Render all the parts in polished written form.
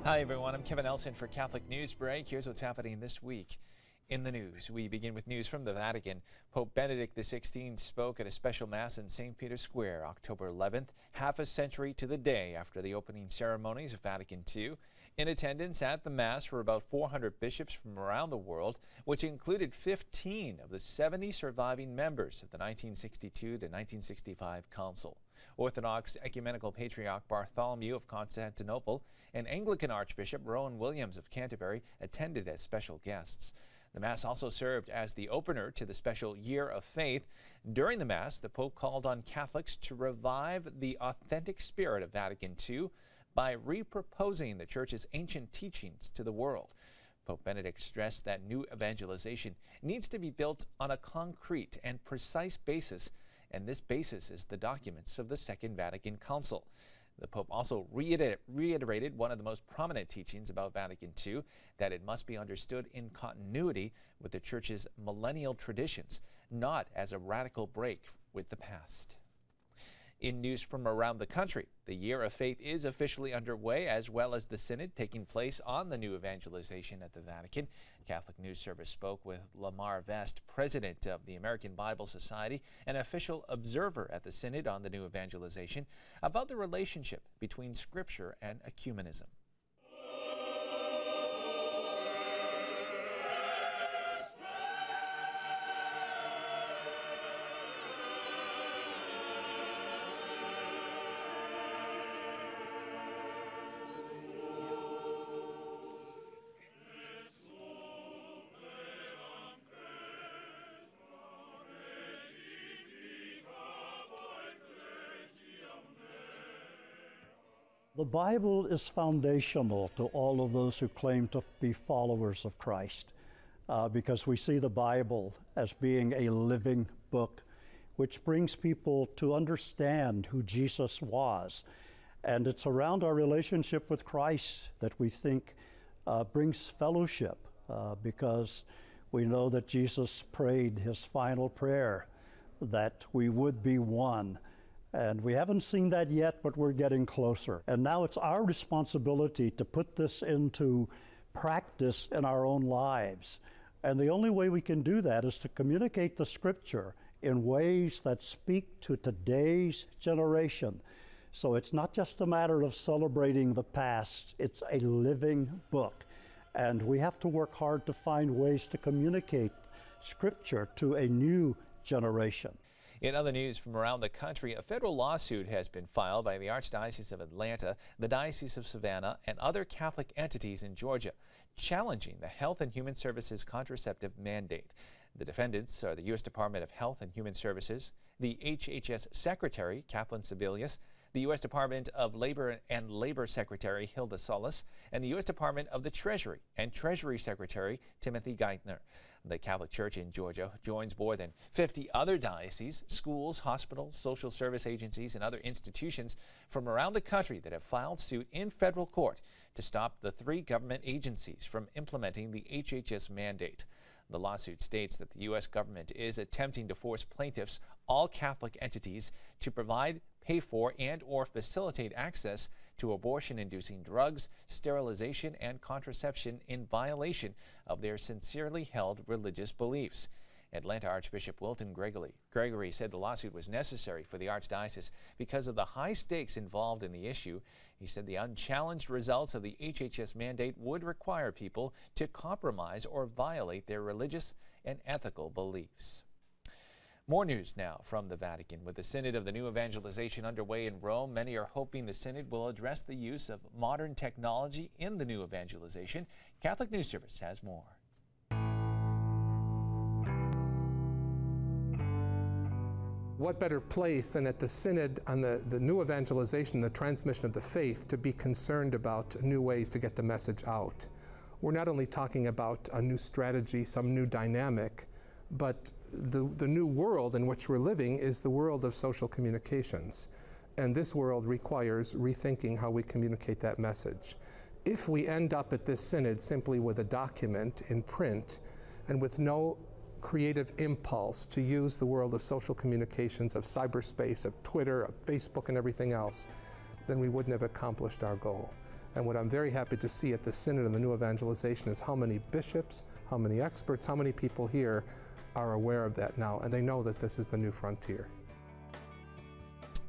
Hi everyone, I'm Kevin Elson for Catholic Newsbreak. Here's what's happening this week in the news. We begin with news from the Vatican. Pope Benedict XVI spoke at a special Mass in St. Peter's Square, October 11th, half a century to the day after the opening ceremonies of Vatican II. In attendance at the Mass were about 400 bishops from around the world, which included 15 of the 70 surviving members of the 1962 to 1965 Council. Orthodox Ecumenical Patriarch Bartholomew of Constantinople and Anglican Archbishop Rowan Williams of Canterbury attended as special guests. The Mass also served as the opener to the special Year of Faith. During the Mass, the Pope called on Catholics to revive the authentic spirit of Vatican II by reproposing the Church's ancient teachings to the world. Pope Benedict stressed that new evangelization needs to be built on a concrete and precise basis, and this basis is the documents of the Second Vatican Council. The Pope also reiterated one of the most prominent teachings about Vatican II, that it must be understood in continuity with the Church's millennial traditions, not as a radical break with the past. In news from around the country, the Year of Faith is officially underway, as well as the Synod taking place on the new evangelization at the Vatican. Catholic News Service spoke with Lamar Vest, president of the American Bible Society, an official observer at the Synod on the new evangelization, about the relationship between Scripture and ecumenism. The Bible is foundational to all of those who claim to be followers of Christ, because we see the Bible as being a living book which brings people to understand who Jesus was. And it's around our relationship with Christ that we think brings fellowship, because we know that Jesus prayed his final prayer that we would be one. And we haven't seen that yet, but we're getting closer. And now it's our responsibility to put this into practice in our own lives. And the only way we can do that is to communicate the Scripture in ways that speak to today's generation. So it's not just a matter of celebrating the past, it's a living book. And we have to work hard to find ways to communicate Scripture to a new generation. In other news from around the country, a federal lawsuit has been filed by the Archdiocese of Atlanta, the Diocese of Savannah, and other Catholic entities in Georgia, challenging the Health and Human Services contraceptive mandate. The defendants are the U.S. Department of Health and Human Services, the HHS Secretary, Kathleen Sebelius, the U.S. Department of Labor and Labor Secretary Hilda Solis, and the U.S. Department of the Treasury and Treasury Secretary Timothy Geithner. The Catholic Church in Georgia joins more than 50 other dioceses, schools, hospitals, social service agencies, and other institutions from around the country that have filed suit in federal court to stop the 3 government agencies from implementing the HHS mandate. The lawsuit states that the U.S. government is attempting to force plaintiffs, all Catholic entities, to provide, pay for, and/or facilitate access to abortion-inducing drugs, sterilization, and contraception in violation of their sincerely held religious beliefs. Atlanta Archbishop Wilton Gregory said the lawsuit was necessary for the Archdiocese because of the high stakes involved in the issue. He said the unchallenged results of the HHS mandate would require people to compromise or violate their religious and ethical beliefs. More news now from the Vatican. With the Synod of the New Evangelization underway in Rome, many are hoping the Synod will address the use of modern technology in the new evangelization. Catholic News Service has more. What better place than at the Synod on the new evangelization, the transmission of the faith, to be concerned about new ways to get the message out. We're not only talking about a new strategy, some new dynamic, but the new world in which we're living is the world of social communications. And this world requires rethinking how we communicate that message. If we end up at this Synod simply with a document in print and with no creative impulse to use the world of social communications, of cyberspace, of Twitter, of Facebook, and everything else, then we wouldn't have accomplished our goal. And what I'm very happy to see at the Synod and the New Evangelization is how many bishops, how many experts, how many people here are aware of that now, and they know that this is the new frontier.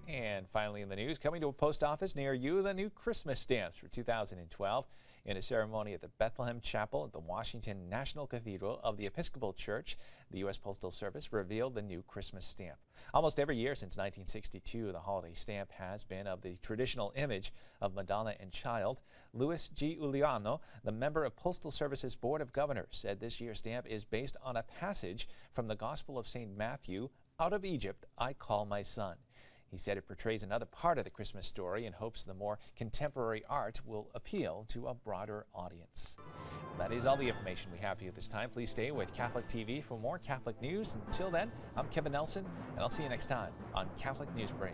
And finally in the news, coming to a post office near you, the new Christmas stamps for 2012. In a ceremony at the Bethlehem Chapel at the Washington National Cathedral of the Episcopal Church, the U.S. Postal Service revealed the new Christmas stamp. Almost every year since 1962, the holiday stamp has been of the traditional image of Madonna and Child. Louis G. Uliano, the member of Postal Service's Board of Governors, said this year's stamp is based on a passage from the Gospel of St. Matthew, "Out of Egypt I call my son." He said it portrays another part of the Christmas story and hopes the more contemporary art will appeal to a broader audience. That is all the information we have for you this time. Please stay with Catholic TV for more Catholic news. Until then, I'm Kevin Nelson, and I'll see you next time on Catholic Newsbreak.